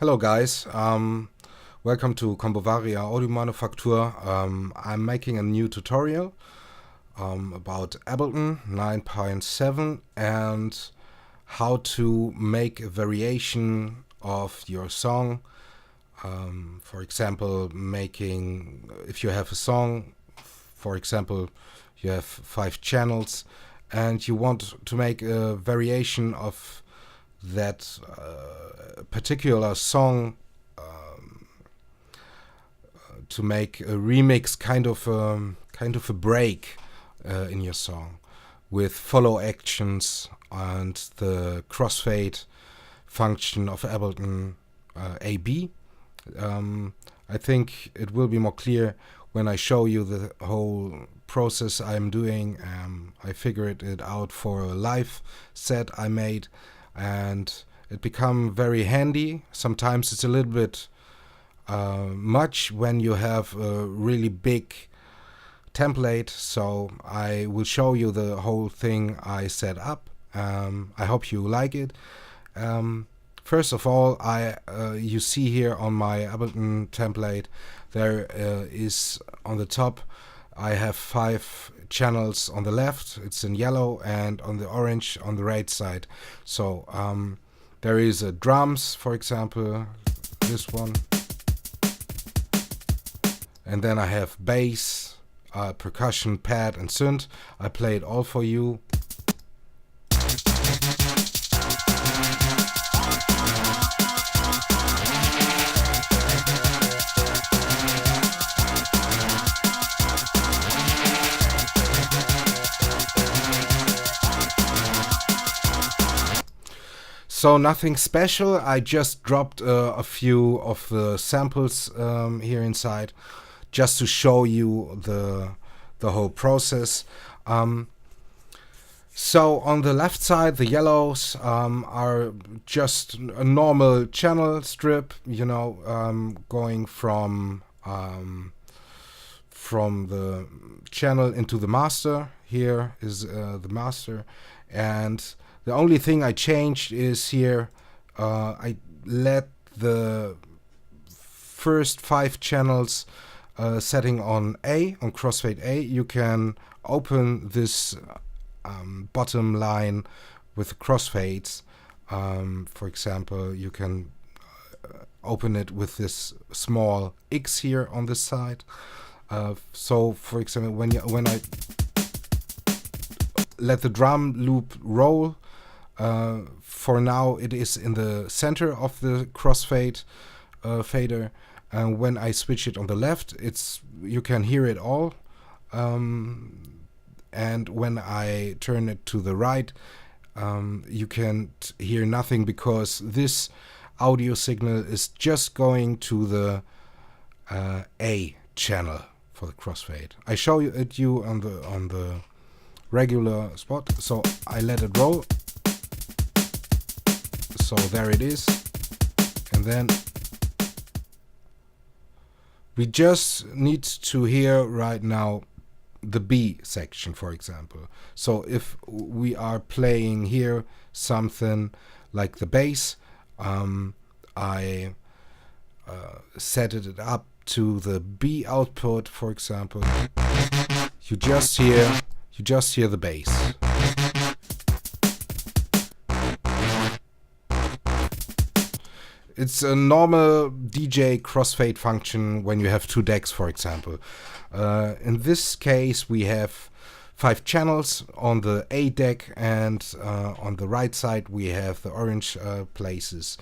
Hello guys, welcome to Combovaria Audiomanufaktur. I'm making a new tutorial about Ableton 9.7 and how to make a variation of your song. For example, if you have a song, for example, you have 5 channels and you want to make a variation of that particular song, to make a remix, kind of a break in your song with follow actions and the crossfade function of Ableton AB. I think it will be more clear when I show you the whole process I'm doing. I figured it out for a live set I made, and it become very handy. Sometimes it's a little bit much when you have a really big template, so I will show you the whole thing I set up. I hope you like it. First of all, you see here on my Ableton template there is on the top I have 5 channels on the left, it's in yellow, and on the orange on the right side. So there is a drums, for example, this one, and then I have bass, percussion, pad and synth. I play it all for you. So nothing special, I just dropped a few of the samples here inside just to show you the whole process. So on the left side, the yellows are just a normal channel strip, you know, going from the channel into the master. Here is the master, and the only thing I changed is here I let the first 5 channels setting on A, on crossfade A. You can open this bottom line with crossfades. For example, you can open it with this small X here on this side. So for example, when I let the drum loop roll, for now it is in the center of the crossfade fader, and when I switch it on the left, you can hear it all, and when I turn it to the right, you can't hear nothing, because this audio signal is just going to the A channel for the crossfade. I show you on the regular spot, so I let it roll. So there it is, and then we just need to hear right now the B section, for example. So if we are playing here something like the bass, I set it up to the B output, for example. You just hear the bass. It's a normal DJ crossfade function when you have 2 decks, for example. In this case, we have 5 channels on the A deck, and on the right side we have the orange places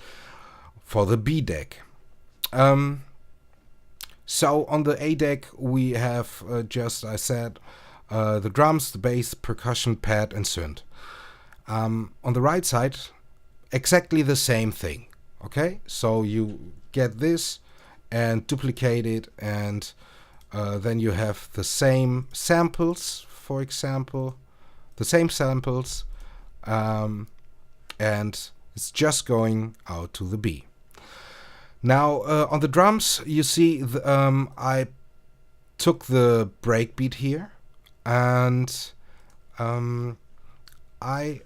for the B deck. So on the A deck we have just, I said, the drums, the bass, percussion, pad and synth. On the right side, exactly the same thing. Okay, so you get this and duplicate it, and then you have the same samples, for example, the same samples, and it's just going out to the B. Now on the drums, you see I took the breakbeat here, and I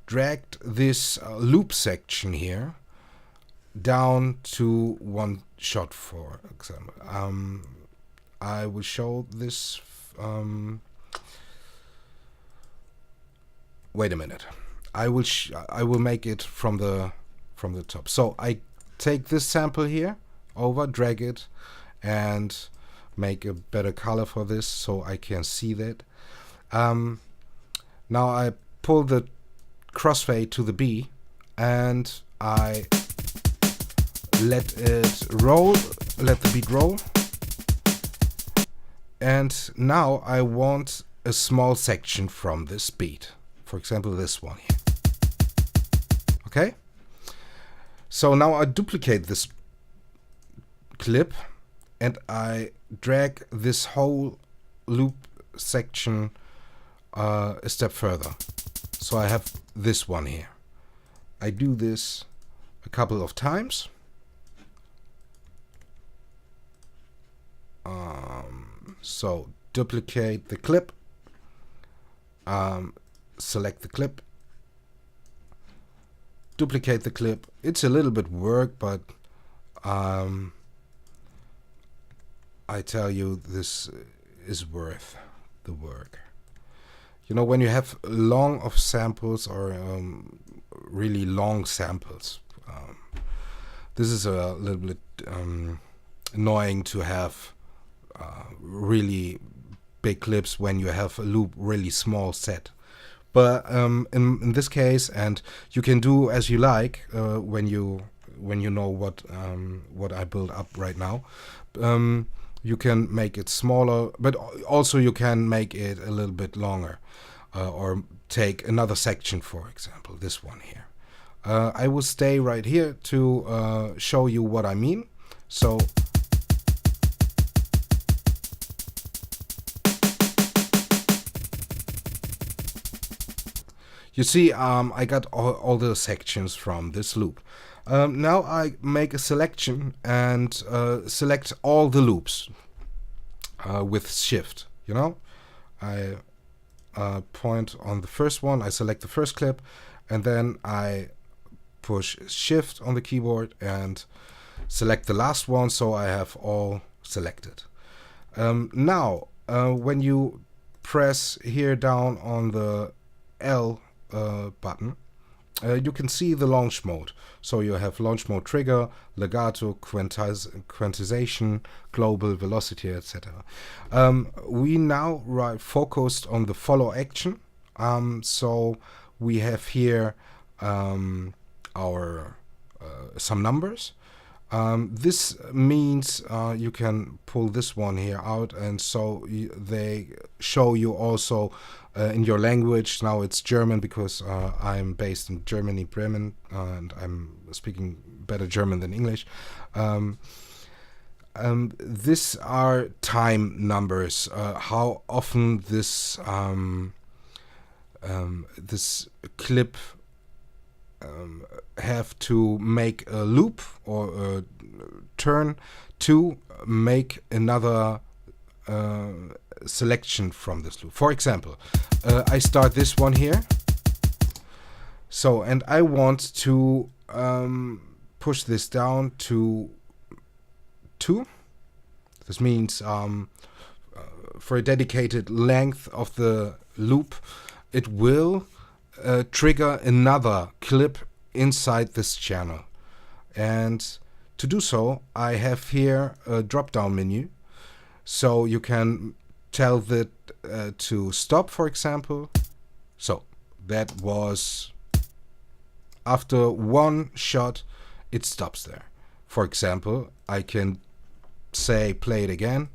dragged this loop section here down to one shot, for example. I will show this. Wait a minute. I will make it from the top. So I take this sample here over, drag it, and make a better color for this so I can see that. Now I pull the crossfade to the B and I let it roll, let the beat roll. And now I want a small section from this beat. For example, this one here. Okay? So now I duplicate this clip and I drag this whole loop section a step further. So I have this one here. I do this a couple of times. So duplicate the clip, select the clip, duplicate the clip. It's a little bit work, but I tell you, this is worth the work. You know, when you have long of samples or really long samples, this is a little bit annoying to have really big clips when you have a loop really small set. But in this case, and you can do as you like when you know what I build up right now. You can make it smaller, but also you can make it a little bit longer, or take another section, for example, this one here. I will stay right here to show you what I mean. So you see, I got all the sections from this loop. Now I make a selection and select all the loops with shift. You know, I point on the first one, I select the first clip, and then I push shift on the keyboard and select the last one, so I have all selected. Now when you press here down on the L button, you can see the launch mode. So you have launch mode trigger, legato, quantization, global, velocity, etc. We now focused on the follow action. So we have here our some numbers. This means you can pull this one here out, and so they show you also in your language. Now it's German because I'm based in Germany, Bremen, and I'm speaking better German than English. These are time numbers, how often this this clip have to make a loop or a turn to make another selection from this loop. For example, I start this one here. So, and I want to push this down to 2. This means for a dedicated length of the loop, it will trigger another clip inside this channel. And to do so, I have here a drop-down menu. So you can tell that to stop, for example. So that was after one shot, it stops there. For example, I can say play it again.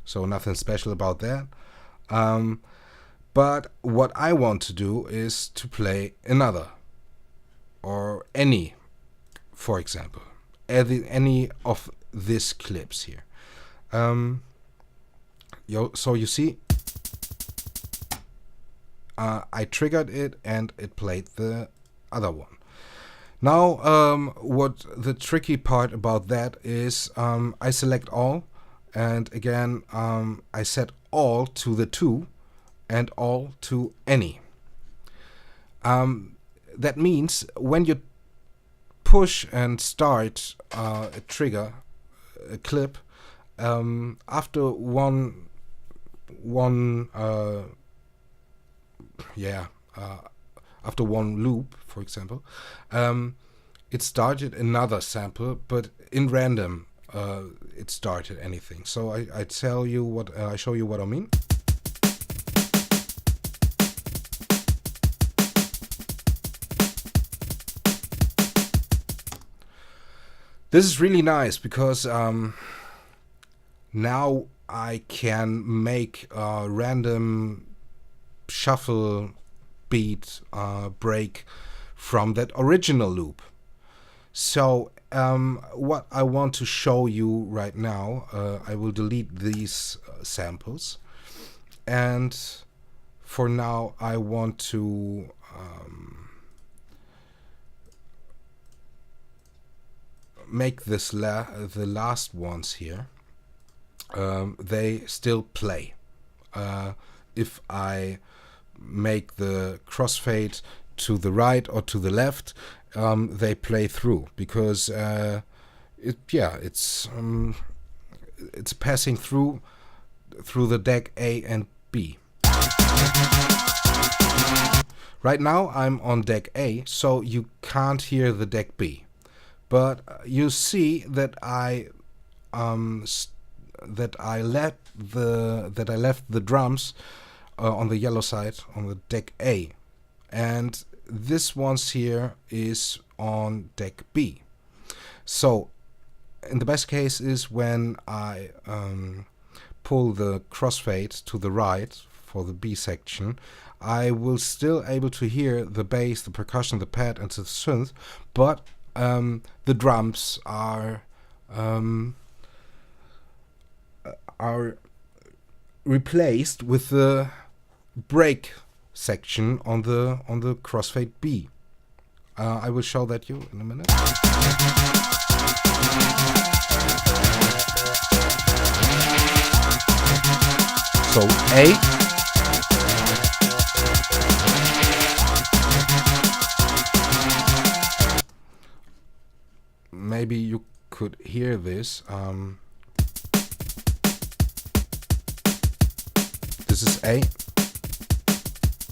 So nothing special about that. But what I want to do is to play another, or any, for example, any of these clips here. So you see, I triggered it and it played the other one. Now, what the tricky part about that is, I select all, and again, I set all to the 2 and all to any. That means when you push and start a trigger, a clip, after after one loop, for example, it started another sample, but in random, it started anything. So I tell you what I show you what I mean. This is really nice because now I can make a random shuffle beat break from that original loop. So what I want to show you right now, I will delete these samples, and for now I want to make this the last ones here. They still play. If I make the crossfade to the right or to the left, they play through because it's passing through the deck A and B. Right now I'm on deck A, so you can't hear the deck B. But you see that I left the drums on the yellow side on the deck A, and this one's here is on deck B. So in the best case is when I pull the crossfade to the right for the B section, I will still able to hear the bass, the percussion, the pad and the synth, but the drums are replaced with the break section on the crossfade B. I will show that you in a minute. So A, maybe you could hear this. This is A,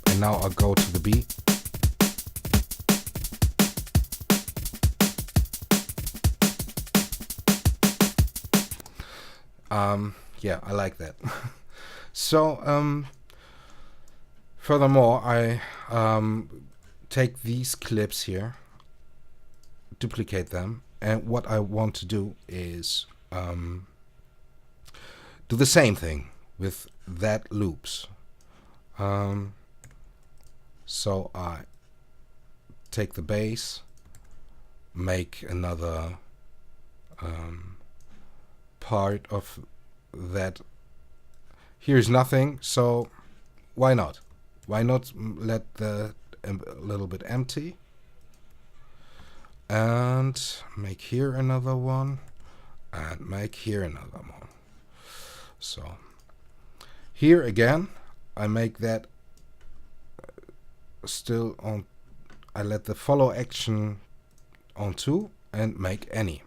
and now I'll go to the B. Yeah, I like that. So, furthermore, I take these clips here, duplicate them, and what I want to do is do the same thing with that loops. So I take the bass, make another part of that. Here's nothing, so why not? Why not let the a little bit empty and make here another one and make here another one. So here again I make that still on. I let the follow action on 2 and make any.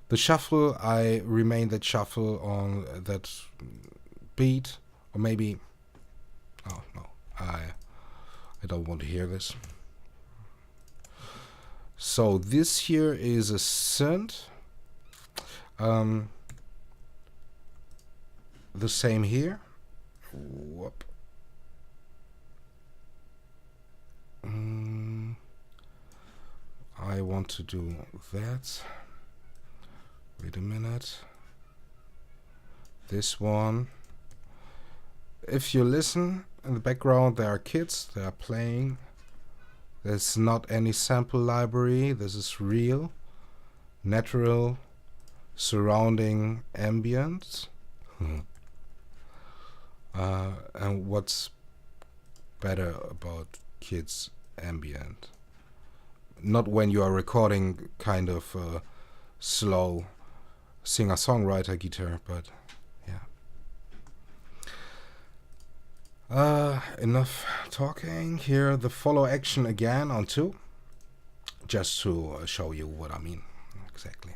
The shuffle, I remain that shuffle on that beat, or maybe, oh no, I don't want to hear this. So this here is a synth. The same here. Whoop. I want to do that. Wait a minute. This one. If you listen in the background, there are kids, they are playing. There's not any sample library. This is real, natural, surrounding ambience. And what's better about kids ambient? Not when you are recording kind of slow singer-songwriter guitar, but yeah. Enough talking. Here the follow action again on 2, just to show you what I mean exactly.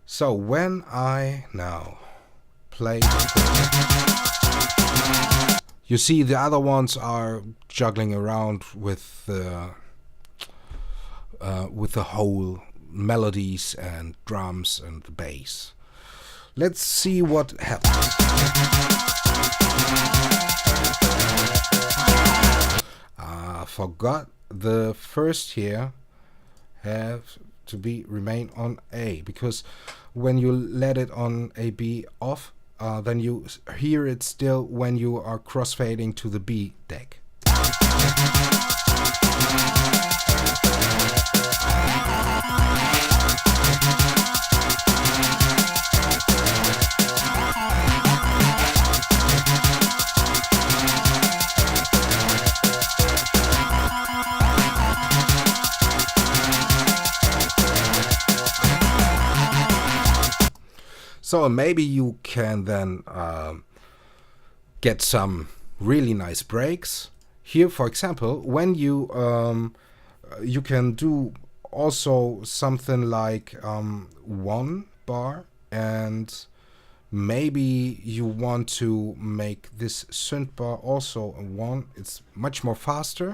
So when I now play, you see the other ones are juggling around with the whole melodies and drums and the bass. Let's see what happens. I forgot the first here have to be remain on A, because when you let it on A B off, then you hear it still when you are crossfading to the B deck. So maybe you can then get some really nice breaks. Here, for example, when you you can do also something like 1 bar, and maybe you want to make this synth bar also a 1. It's much more faster.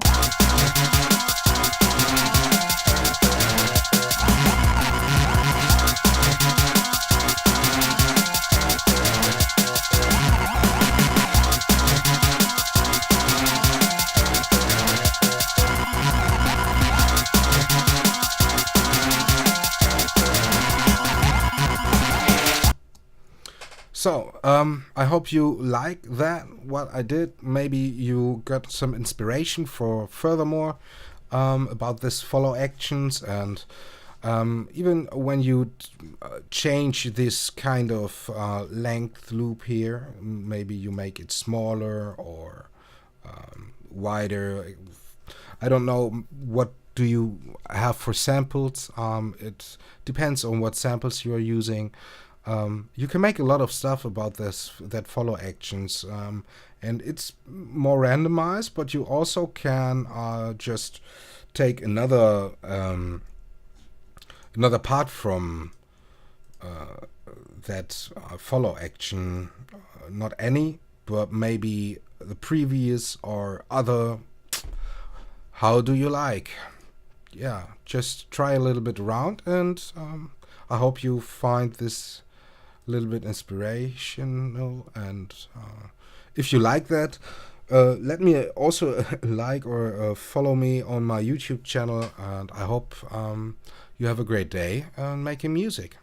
So, I hope you like that, what I did. Maybe you got some inspiration for furthermore about this follow actions, and even when you change this kind of length loop here, maybe you make it smaller or wider. I don't know what do you have for samples. It depends on what samples you are using. You can make a lot of stuff about that follow actions, and it's more randomized, but you also can just take another part from that follow action, not any, but maybe the previous or other. How do you like? Yeah, just try a little bit around, and I hope you find this a little bit inspirational, and if you like that, let me also like or follow me on my YouTube channel, and I hope you have a great day making music.